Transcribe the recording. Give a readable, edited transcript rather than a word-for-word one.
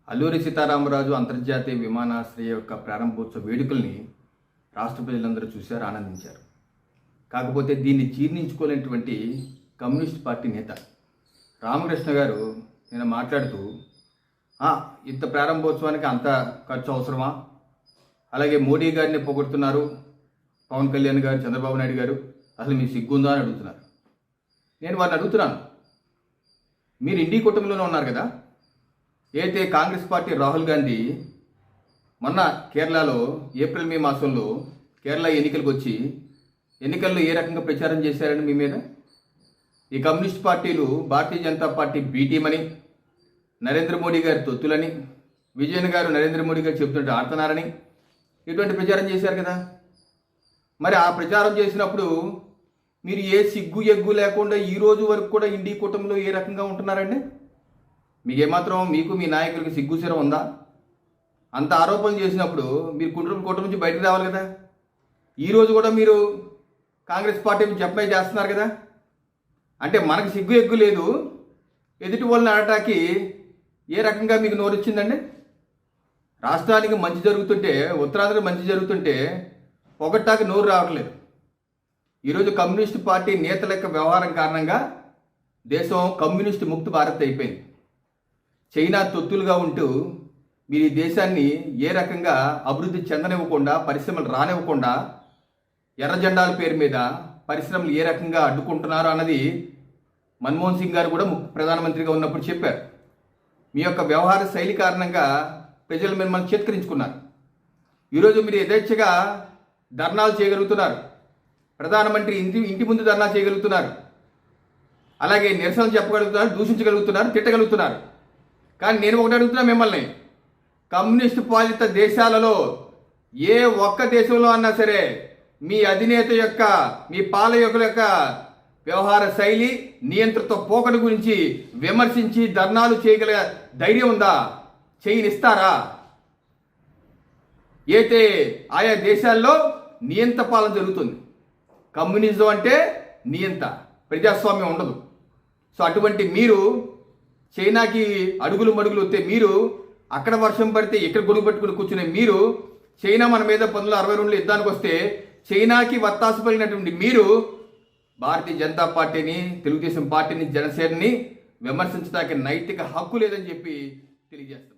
అల్లూరి సీతారామరాజు అంతర్జాతీయ విమానాశ్రయ యొక్క ప్రారంభోత్సవ వేడుకల్ని రాష్ట్ర ప్రజలందరూ చూశారు, ఆనందించారు. కాకపోతే దీన్ని జీర్ణించుకోలేనటువంటి కమ్యూనిస్ట్ పార్టీ నేత రామకృష్ణ గారు నేను మాట్లాడుతూ ఇంత ప్రారంభోత్సవానికి అంత ఖర్చు అవసరమా, అలాగే మోడీ గారిని పొగుడుతున్నారు, పవన్ కళ్యాణ్ గారు, చంద్రబాబు నాయుడు గారు, అసలు మీకు సిగ్గుందా అని అడుగుతున్నారు. నేను వారిని అడుగుతున్నాను, మీరు ఇండి కూటమిలోనే ఉన్నారు కదా. అయితే కాంగ్రెస్ పార్టీ రాహుల్ గాంధీ మొన్న కేరళలో ఏప్రిల్ మే మాసంలో కేరళ ఎన్నికలకు వచ్చి ఎన్నికల్లో ఏ రకంగా ప్రచారం చేశారని మీ మీద ఈ కమ్యూనిస్ట్ పార్టీలు భారతీయ జనతా పార్టీ బీటీమని, నరేంద్ర మోడీ గారి తొత్తులని, విజయన్ గారు నరేంద్ర మోడీ గారు చెబుతుంటే ఆడుతున్నారని ఇటువంటి ప్రచారం చేశారు కదా. మరి ఆ ప్రచారం చేసినప్పుడు మీరు ఏ సిగ్గు ఎగ్గు లేకుండా ఈ రోజు వరకు కూడా ఇండి కూటమిలో ఏ రకంగా ఉంటున్నారండి? మీకేమాత్రం మీకు మీ నాయకులకి సిగ్గుసిర ఉందా? అంత ఆరోపణలు చేసినప్పుడు మీరు కూటమి నుంచి బయటకు రావాలి కదా. ఈరోజు కూడా మీరు కాంగ్రెస్ పార్టీని చెప్పే చేస్తున్నారు కదా. అంటే మనకు సిగ్గు ఎగ్గు లేదు, ఎదుటి వాళ్ళని ఆడటానికి ఏ రకంగా మీకు నోరు వచ్చిందండి? రాష్ట్రానికి మంచి జరుగుతుంటే, ఉత్తరాంధ్రకి మంచి జరుగుతుంటే పొగట్టాకి నోరు రావట్లేదు. ఈరోజు కమ్యూనిస్ట్ పార్టీ నేతల యొక్క వ్యవహారం కారణంగా దేశం కమ్యూనిస్ట్ ముక్త భారత్ అయిపోయింది. చైనా తొత్తులుగా ఉంటూ మీరు ఈ దేశాన్ని ఏ రకంగా అభివృద్ధి చెందనివ్వకుండా, పరిశ్రమలు రానివ్వకుండా, ఎర్ర జెండాల పేరు మీద పరిశ్రమలు ఏ రకంగా అడ్డుకుంటున్నారో అన్నది మన్మోహన్ సింగ్ గారు కూడా ప్రధానమంత్రిగా ఉన్నప్పుడు చెప్పారు. మీ యొక్క వ్యవహార శైలి కారణంగా ప్రజలు మిమ్మల్ని చేత్కరించుకున్నారు. ఈరోజు మీరు యథేచ్ఛగా ధర్నాలు చేయగలుగుతున్నారు, ప్రధానమంత్రి ఇంటి ముందు ధర్నా చేయగలుగుతున్నారు, అలాగే నిరసనలు చెప్పగలుగుతున్నారు, దూషించగలుగుతున్నారు, తిట్టగలుగుతున్నారు. కానీ నేను ఒకటి అడుగుతున్నా మిమ్మల్ని, కమ్యూనిస్ట్ పాలిత దేశాలలో ఏ ఒక్క దేశంలో అన్నా సరే మీ అధినేత యొక్క, మీ పాలకుల యొక్క వ్యవహార శైలి, నియంత్రిత పోకడ గురించి విమర్శించి ధర్నాలు చేయగల ధైర్యం ఉందా? చేయనిస్తారా? అయితే ఆయా దేశాల్లో నియంత పాలన జరుగుతుంది. కమ్యూనిజం అంటే నియంత, ప్రజాస్వామ్యం ఉండదు. సో అటువంటి మీరు చైనాకి అడుగులు మడుగులు వస్తే, మీరు అక్కడ వర్షం పడితే ఇక్కడ గొడుగు పట్టుకుని కూర్చునే మీరు, చైనా మన మీద 1962లో యుద్ధానికి వస్తే చైనాకి వత్తాసు పలిగినటువంటి మీరు భారతీయ జనతా పార్టీని, తెలుగుదేశం పార్టీని, జనసేనని విమర్శించడానికి నైతిక హక్కు లేదని చెప్పి తెలియజేస్తారు.